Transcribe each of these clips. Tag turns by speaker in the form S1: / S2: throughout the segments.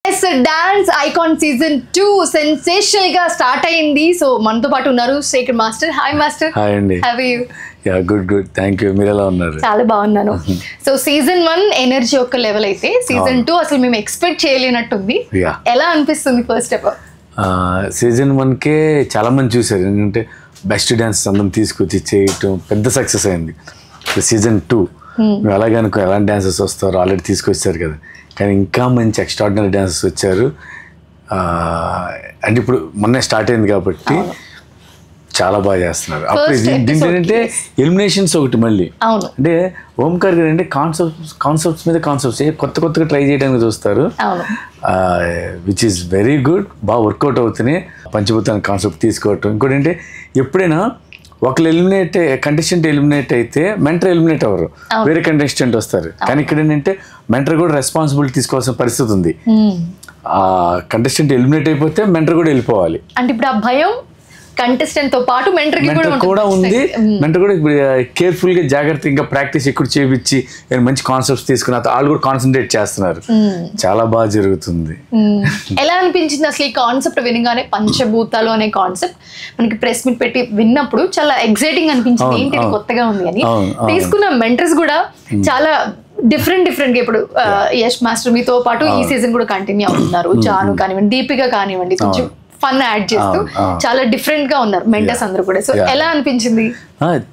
S1: Yes dance icon season 2 sensational గా start అయింది. So మనతో పాటు ఉన్నారు Shekhar master. Hi master.
S2: Hi అండి.
S1: How are you?
S2: Ya good thank you. మీరు ఎలా ఉన్నారు?
S1: చాలా బాగున్నాను. సో సీజన్ 1 ఎనర్జీ ఒక లెవెల్ అయితే సీజన్ 2 అసలు మేము ఎక్స్పెక్ట్ చేయలేనట్టుంది. ఎలా అనిపిస్తుంది ఫస్ట్ ఆఫ్ ఆల్?
S2: సీజన్ 1కే చాలా మంది చూసారు, ఎందుకంటే బెస్ట్ డాన్స్ అందరం తీసుకొచ్చి చేయటం పెద్ద సక్సెస్ అయింది. సీజన్ 2 మేము అలాగే అనుకో ఎలాంటి డాన్సర్స్ వస్తారు, ఆల్రెడీ తీసుకొచ్చారు కదా, కానీ ఇంకా మంచి ఎక్స్ట్రాడినరీ డాన్సర్స్ వచ్చారు. అంటే ఇప్పుడు మొన్నే స్టార్ట్ అయింది కాబట్టి చాలా బాగా చేస్తున్నారు. అప్పుడు ఏంటంటే ఎలిమినేషన్స్ ఒకటి మళ్ళీ అంటే ఓంకార్ గారు అంటే కాన్సెప్ట్స్ మీద కాన్సెప్ట్స్ కొత్తగా ట్రై చేయడానికి చూస్తారు, విచ్ ఈస్ వెరీ గుడ్. బాగా వర్కౌట్ అవుతున్నాయి. పంచభూతాన్ని కాన్సెప్ట్ తీసుకోవటం. ఇంకోటి అంటే ఎప్పుడైనా ఒకళ్ళు కంటెస్టెంట్ ఎలిమినేట్ అయితే మెంటర్ ఎలిమినేట్ అవ్వరు, వేరే కంటెస్టెంట్ వస్తారు. కానీ ఇక్కడ ఏంటంటే మెంటర్ కూడా రెస్పాన్సిబిలిటీ తీసుకోవాల్సిన పరిస్థితి ఉంది. ఆ కంటెస్టెంట్ ఎలిమినేట్ అయిపోతే మెంటర్ కూడా వెళ్ళిపోవాలి.
S1: అంటే ఇప్పుడు ఆ భయం కంటెస్టెంట్ తో పాటు మెంటర్
S2: కూడా ఉంది. మెంటర్ కూడా కేర్ఫుల్ గా జాగ్రత్తగా ప్రాక్టీస్ ఎక్కువ చేయించి మంచి కాన్సెప్ట్స్ తీసుకుని వాళ్ళు కూడా కాన్సన్ట్రేట్ చేస్తున్నారు. చాలా బాగా జరుగుతుంది.
S1: ఎలా అనిపించింది అసలు ఈ కాన్సెప్ట్ వినగానే? పంచభూతాలు అనే కాన్సెప్ట్ మనకి ప్రెస్ మీట్ పెట్టి విన్నప్పుడు చాలా ఎక్సైటింగ్ అనిపించింది. ఏంటి కొత్తగా ఉంది అని. తీసుకున్న మెంటర్స్ కూడా చాలా డిఫరెంట్ గా ఇప్పుడు యష్ మాస్టర్ మీతో పాటు ఈ సీజన్ కూడా కంటిన్యూ అవుతున్నారు. జాను కానివ్వండి, దీపిక కానివ్వండి, కొంచెం ఫన్ యాడ్ చేస్తూ చాలా డిఫరెంట్ గా ఉన్నారు మెంటర్స్ అందరూ కూడా. సో ఎలా అనిపించింది?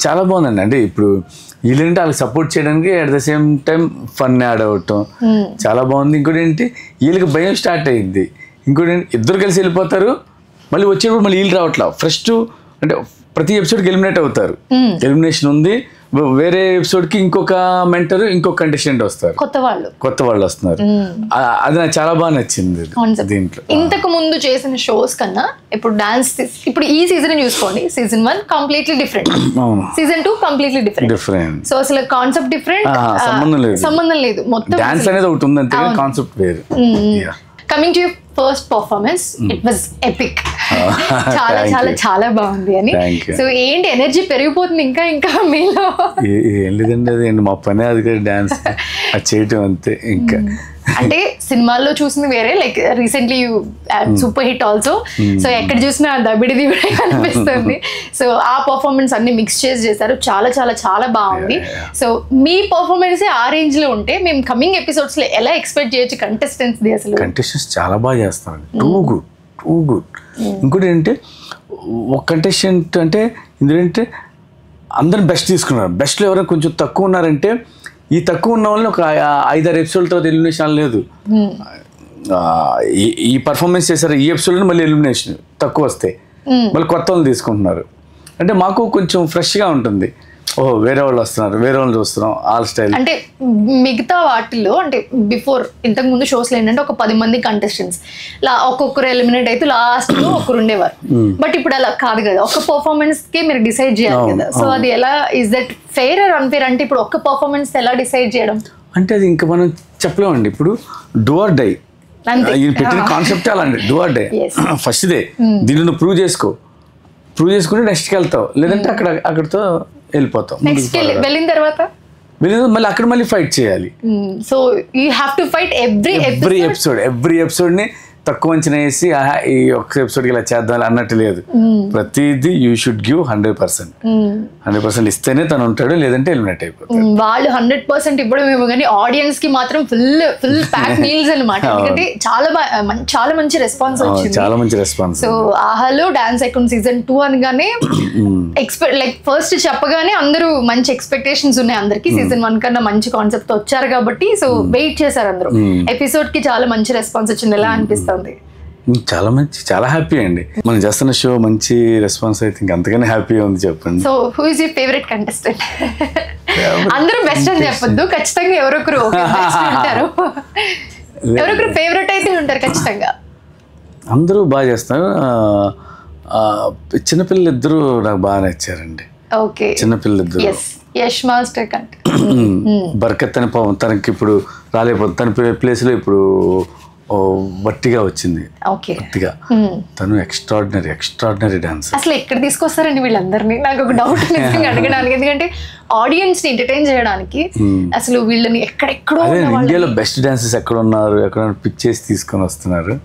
S2: చాలా బాగుందండి. అంటే ఇప్పుడు వీళ్ళంటే వాళ్ళకి సపోర్ట్ చేయడానికి at the same time fun add అవటం చాలా బాగుంది. ఇంకోటి ఏంటి, వీళ్ళకి భయం స్టార్ట్ అయింది. ఇంకోటి ఏంటి, ఇద్దరు కలిసి వెళ్ళిపోతారు, మళ్ళీ వచ్చేటప్పుడు మళ్ళీ వీళ్ళు రావట్లా. ఫస్ట్ అంటే ప్రతి ఎపిసోడ్కి ఎలిమినేట్ అవుతారు. ఎలిమినేషన్ ఉంది. వేరే ఎపిసోడ్ కి ఇంకొక మెంటర్ ఇంకొక కంటెస్టెంట్ వస్తారు, కొత్త వాళ్ళు వస్తున్నారు. అది నాకు చాలా బాగా నచ్చింది దీంట్లో.
S1: ఇంతకు ముందు చేసిన షోస్ కన్నా ఇప్పుడు డాన్స్ ఇప్పుడు ఈ సీజన్ చూసుకోండి. Season 1 completely different, season 2 completely different. So అసలు కాన్సెప్ట్ డిఫరెంట్, సంబంధం లేదు. మొత్తం
S2: డాన్స్ అనేది ఒకటి ఉంది అంతే, కాన్సెప్ట్ వేరు.
S1: Coming to first performance, it was epic. చాలా చాలా చాలా బాగుంది అని. సో ఏంటి ఎనర్జీ పెరిగిపోతుంది ఇంకా ఇంకా మీలో?
S2: ఏం లేదండి, అది మా పనే అది కదా, డాన్స్ అది చేయటం అంతే. ఇంకా
S1: అంటే సినిమాల్లో చూసింది వేరే, like recently you super hit also. So ఎక్కడ చూసినా దబిడిది కూడా కనిపిస్తుంది. సో ఆ పర్ఫార్మెన్స్ అన్ని మిక్స్ చేశారు. చాలా చాలా చాలా బాగుంది. సో మీ పర్ఫార్మెన్స్ ఆ రేంజ్ లో ఉంటే మేము కమింగ్ ఎపిసోడ్స్ లో ఎలా ఎక్స్పెక్ట్ చేయొచ్చు కంటెస్టెంట్స్? అసలు
S2: కంటెస్టెంట్స్ చాలా బాగా చేస్తారు, టూ గుడ్. ఇంకోటి ఏంటంటే ఒక కంటెస్టెంట్ అంటే ఇందులో ఏంటంటే అందరిని బెస్ట్ తీసుకున్నారు. బెస్ట్లో ఎవరైనా కొంచెం తక్కువ ఉన్నారంటే ఈ తక్కువ ఉన్న వాళ్ళని ఒక 5-6 ఎపిసోడ్ తర్వాత ఎలిమినేషన్ లేదు. ఈ పర్ఫార్మెన్స్ చేశారు ఈ ఎపిసోడ్లో, మళ్ళీ ఎలిమినేషన్ తక్కువ వస్తే మళ్ళీ కొత్త వాళ్ళు తీసుకుంటున్నారు. అంటే మాకు కొంచెం ఫ్రెష్గా ఉంటుంది. ఓహో వేరే వాళ్ళు వస్తున్నారు, వేరే వాళ్ళు చూస్తున్నాం, ఆల్ స్టైల్.
S1: అంటే మిగతా వాటిల్లో అంటే బిఫోర్ ఇంతకు ముందు షోస్లో ఏంటంటే ఒక 10 మంది కంటెస్టెంట్స్ ఒక్కొక్కరు ఎలిమినేట్ అయితే లాస్ట్ లో ఒకరు ఉండేవారు. బట్ ఇప్పుడు అలా కాదు కదా, ఒక పర్ఫార్మెన్స్ కి మీరు డిసైడ్ చేయాలి కదా. సో అది ఎలా, is that fair or unfair? అంటే ఇప్పుడు ఒక్క పర్ఫార్మెన్స్ ఎలా డిసైడ్ చేయడం
S2: అంటే అది ఇంకా మనం చెప్పలేమండి. ఇప్పుడు డూ ఆర్ డై పెట్టిన కాన్సెప్ట్ అలాంటి డూ ఆర్ డై. ఫస్ట్ దే దీన్ని నువ్వు ప్రూవ్ చేసుకుంటే నెక్స్ట్కి వెళ్తావు, లేదంటే అక్కడితో వెళ్ళిపోతాం.
S1: వెళ్ళిన తర్వాత
S2: మళ్ళీ అక్కడ మళ్ళీ ఫైట్ చేయాలి.
S1: So you have to fight every
S2: ఎపిసోడ్ని తక్కువ అంచనా వేసి ఈ ఒక్క ఎపిసోడ్కి ఇలా చేద్దాం అన్నట్టు లేదు. ప్రతిదీ యూ షుడ్ గివ్ 100% ఇస్తేనే తను ఉంటాడు, లేదంటే ఎలిమినేట్ అయిపోతాడు.
S1: వాళ్ళు 100% ఇవ్వడం ఏమో కానీ ఆడియన్స్ కి మాత్రం ఫుల్ ప్యాక్ మీల్స్ అనమాట. ఎందుకంటే చాలా మంచి రెస్పాన్స్ వచ్చింది.
S2: చాలా మంచి రెస్పాన్స్.
S1: సో ఆహాలో డాన్స్ ఐకాన్ సీజన్ 2 అనగానే లైక్ ఫస్ట్ చెప్పగానే అందరూ మంచి ఎక్స్పెక్టేషన్స్ ఉన్నాయి అందరికి. సీజన్ 1 కన్నా మంచి కాన్సెప్ట్ వచ్చారు కాబట్టి సో వెయిట్ చేశారు అందరూ. ఎపిసోడ్ కి చాలా మంచి రెస్పాన్స్ వచ్చింది. ఎలా అనిపిస్తుంది?
S2: చాలా హ్యాపీ అండి. మనం చేస్తున్న షో మంచి రెస్పాన్స్ అయితే ఇంకంతగానే హ్యాపీగా ఉంది. చెప్పండి.
S1: So who is your favourite contestant? అందరూ బెస్ట్ అని చెప్పొద్దు, ఖచ్చితంగా ఎవరొకరు ఉంటారు. ఎవరొకరు ఫేవరెట్ అయితే ఉంటారు ఖచ్చితంగా.
S2: అందరూ బాగా చేస్తారు. చిన్నపిల్లలు ఇద్దరు నాకు బాగా నచ్చారండి.
S1: ఓకే,
S2: చిన్నపిల్లలు ఇద్దరు.
S1: యష్ మాస్టర్ కంటే
S2: బర్కత్ అని తనకి ఇప్పుడు రాలేకపోతుంది. తన ప్లేస్లో ఇప్పుడు వట్టిగా వచ్చింది.
S1: ఓకే,
S2: వట్టిగా. తను ఎక్స్ట్రాడినరీ డాన్స్.
S1: అసలు ఎక్కడ తీసుకొస్తారండి వీళ్ళందరినీ? నాకు ఒక డౌట్ నిజంగా అడగడానికి. ఎందుకంటే ఆడియన్స్ ని ఎంటర్టైన్ చేయడానికి అసలు వీళ్ళని ఎక్కడెక్కడో
S2: ఇండియాలో బెస్ట్ డాన్సర్స్ ఎక్కడ ఉన్నారు, ఎక్కడ పిక్ చేసి తీసుకొని వస్తున్నారు.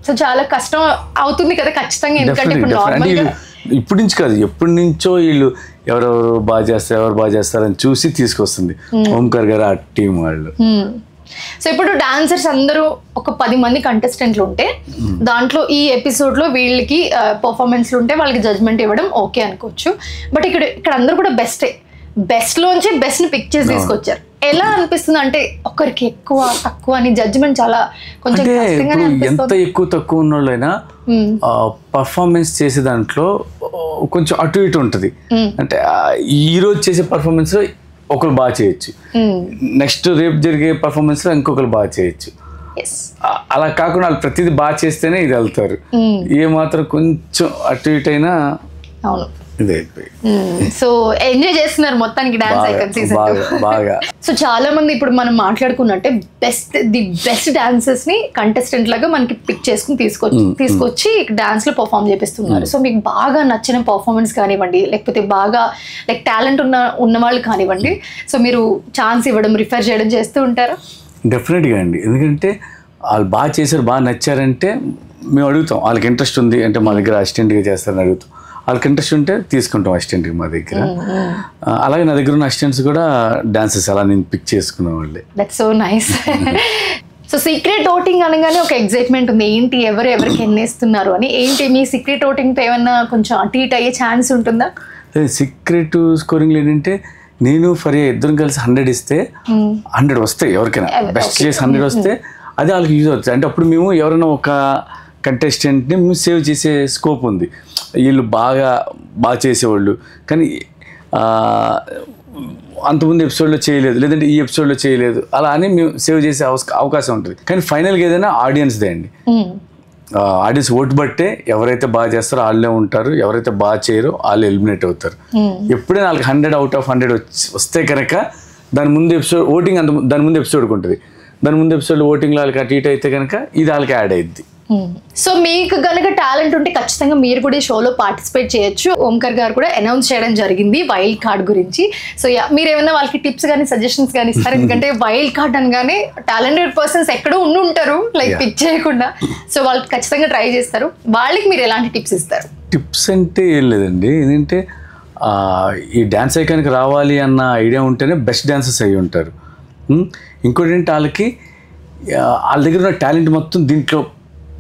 S1: సో చాలా కష్టం అవుతుంది కదా ఖచ్చితంగా. ఎందుకంటే ఇప్పుడు నార్మల్గా
S2: ఇప్పటి నుంచి కాదు, ఎప్పటి నుంచో వీళ్ళు ఎవరెవరు బాగా చేస్తారని చూసి తీసుకొస్తుంది ఓంకార్ గారు ఆ టీం వాళ్ళు.
S1: సో ఇప్పుడు డాన్సర్స్ అందరూ ఒక 10 మంది కంటెస్టెంట్లు ఉంటే దాంట్లో ఈ ఎపిసోడ్ లో వీళ్ళకి పర్ఫార్మెన్స్లు ఉంటే వాళ్ళకి జడ్జ్మెంట్ ఇవ్వడం ఓకే అనుకోవచ్చు. బట్ ఇక్కడ అందరూ కూడా బెస్ట్ లోంచి బెస్ట్ ని పిక్ చేసి తీసుకొచ్చారు. ఎలా అనిపిస్తుంది అంటే ఒకరికి ఎక్కువ తక్కువ అని జడ్జ్మెంట్ చాలా కొంచెం
S2: ఎంత ఎక్కువ తక్కువ ఉన్న వాళ్ళైనా పర్ఫార్మెన్స్ చేసే దాంట్లో కొంచెం అటు ఇటు ఉంటుంది. అంటే ఈ రోజు చేసే పర్ఫార్మెన్స్ లో ఒకరు బాగా చేయొచ్చు, నెక్స్ట్ రేపు జరిగే పర్ఫార్మెన్స్ లో ఇంకొకరు బాగా చేయొచ్చు. అలా కాకుండా వాళ్ళు ప్రతిదీ బాగా చేస్తేనే ఇది వెళ్తారు. ఏ మాత్రం కొంచెం అటు ఇటు అయినా
S1: సో ఎంజాయ్ చేస్తున్నారు మొత్తానికి డాన్స్ ఐకాన్ సీజన్ 2. సో చాలా మంది ఇప్పుడు మనం మాట్లాడుకున్నట్టే బెస్ట్ డాన్సర్స్ ని కంటెస్టెంట్ లాగా మనకి పిక్ చేసుకుని తీసుకొచ్చి డాన్స్ లో పర్ఫామ్ చేపిస్తున్నారు. సో మీకు బాగా నచ్చిన పర్ఫార్మెన్స్ కానివ్వండి, లేకపోతే బాగా టాలెంట్ ఉన్న వాళ్ళు కానివ్వండి, సో మీరు ఛాన్స్ ఇవ్వడం రిఫర్ చేయడం చేస్తూ ఉంటారా?
S2: డెఫినెట్గా అండి. ఎందుకంటే వాళ్ళు బాగా చేశారు, బాగా నచ్చారంటే మేము అడుగుతాం. వాళ్ళకి ఇంట్రెస్ట్ ఉంది అంటే మా దగ్గర అసిస్టెంట్గా చేస్తారని అడుగుతాం. వాళ్ళకి ఇంట్రెస్ట్ ఉంటే తీసుకుంటాం అసిస్టెంట్కి మా దగ్గర. అలాగే నా దగ్గర ఉన్న అసిస్టెంట్స్ కూడా డాన్సెస్ అలా నేను పిక్ చేసుకునే వాళ్ళే.
S1: That's so nice. So secret voting అనగానే ఒక ఎగ్జైట్మెంట్ ఉంది, ఏంటి ఎవరికి ఎన్నేస్తున్నారు అని. ఏంటి మీ సీక్రెట్ ఓటింగ్తో ఏమన్నా కొంచెం అటు ఇటు అయ్యే ఛాన్స్ ఉంటుందా?
S2: సీక్రెట్ స్కోరింగ్ ఏంటంటే నేను ఫరియా ఇద్దరం కలిసి 100 ఇస్తే 100 వస్తాయి. ఎవరికైనా బెస్ట్ చేసి 100 వస్తే అది వాళ్ళకి యూజ్ అవుతుంది. అంటే అప్పుడు మేము ఎవరైనా ఒక కంటెస్టెంట్ని మేము సేవ్ చేసే స్కోప్ ఉంది. వీళ్ళు బాగా చేసేవాళ్ళు కానీ అంతకుముందు ఎపిసోడ్లో చేయలేదు, లేదంటే ఈ ఎపిసోడ్లో చేయలేదు, అలా అని మేము సేవ్ చేసే అవకాశం ఉంటుంది. కానీ ఫైనల్గా ఏదైనా ఆడియన్స్దే అండి. ఆడియన్స్ ఓటు బట్టే ఎవరైతే బాగా చేస్తారో వాళ్ళే ఉంటారు, ఎవరైతే బాగా చేయరో వాళ్ళు ఎలిమినేట్ అవుతారు. ఎప్పుడైనా వాళ్ళకి 100 out of 100 వస్తే కనుక దాని ముందు ఎపిసోడ్ ఓటింగ్ దాని ముందు ఎపిసోడ్కి ఉంటుంది. దాని ముందు ఎపిసోడ్ ఓటింగ్లో వాళ్ళకి అటు ఇటు అయితే కనుక ఇది వాళ్ళకి యాడ్ అయ్యిద్ది.
S1: సో మీకు కనుక టాలెంట్ ఉంటే ఖచ్చితంగా మీరు కూడా ఈ షోలో పార్టిసిపేట్ చేయొచ్చు. ఓంకార్ గారు కూడా అనౌన్స్ చేయడం జరిగింది వైల్డ్ కార్డ్ గురించి. సో మీరు ఏమైనా వాళ్ళకి టిప్స్ కానీ సజెషన్స్ కానీ ఇస్తారు? ఎందుకంటే వైల్డ్ కార్డ్ అనగానే టాలెంటెడ్ పర్సన్స్ ఎక్కడో ఉంటారు లైక్ పిక్ చేయకుండా. సో వాళ్ళకి ఖచ్చితంగా ట్రై చేస్తారు. వాళ్ళకి మీరు ఎలాంటి టిప్స్ ఇస్తారు?
S2: టిప్స్ అంటే ఏం లేదండి. ఏంటంటే ఈ డ్యాన్స్ ఐకాన్కి రావాలి అన్న ఐడియా ఉంటేనే బెస్ట్ డాన్సర్స్ అయ్యి ఉంటారు. ఇంకోటి ఏంటంటే వాళ్ళ దగ్గర ఉన్న టాలెంట్ మొత్తం దీంట్లో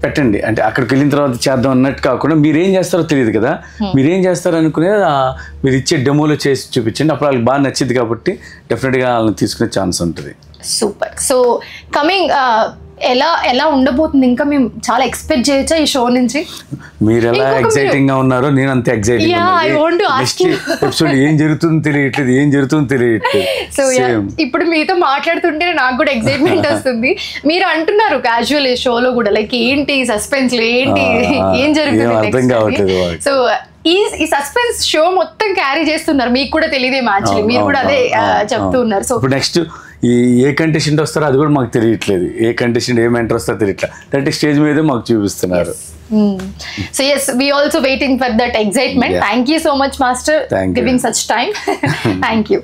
S2: పెట్టండి. అంటే అక్కడికి వెళ్ళిన తర్వాత చేద్దాం అన్నట్టు కాకుండా మీరేం చేస్తారో తెలియదు కదా, మీరేం చేస్తారో అనుకునేది మీరు ఇచ్చే డెమోలో చేసి చూపించండి. అప్పుడు వాళ్ళకి బాగా నచ్చింది కాబట్టి డెఫినెట్గా వాళ్ళని తీసుకునే ఛాన్స్ ఉంటుంది.
S1: సూపర్. సో కమింగ్ ఎలా ఉండబోతుంది? ఇంకా మేము చాలా ఎక్స్పెక్ట్ చేయొచ్చా ఈ షో నుంచి?
S2: మీరు ఎలా ఎక్సైటింగ్ గా ఉన్నారో నేను అంతే ఎక్సైటింగ్. ఎపిసోడ్ ఏం జరుగుతుందో తెలియట్లేదు.
S1: సో ఇప్పుడు మీతో మాట్లాడుతుంటే నాకు కూడా ఎక్సైట్మెంట్ వస్తుంది. మీరు అంటున్నారు క్యాజువల్ ఈ షోలో కూడా లైక్ ఏంటి సస్పెన్స్, ఏంటి ఏం జరుగుతుంది. సో ఈ సస్పెన్స్ షో మొత్తం క్యారీ చేస్తున్నారు, మీకు కూడా తెలియదే మ్యాచ్, మీరు కూడా అదే చెప్తున్నారు. సో
S2: నెక్స్ట్ ఏ కంటెస్టెంట్ వస్తారో అది కూడా మాకు తెలియట్లేదు. ఏ కంటెస్టెంట్ ఏం ఎంటర్ వస్తారో తెలియట్లేదు. అంటే స్టేజ్ మీదే మాకు చూపిస్తున్నారు.
S1: So yes, we also waiting for that excitement. Thank you so much, Master, giving such time. Thank you.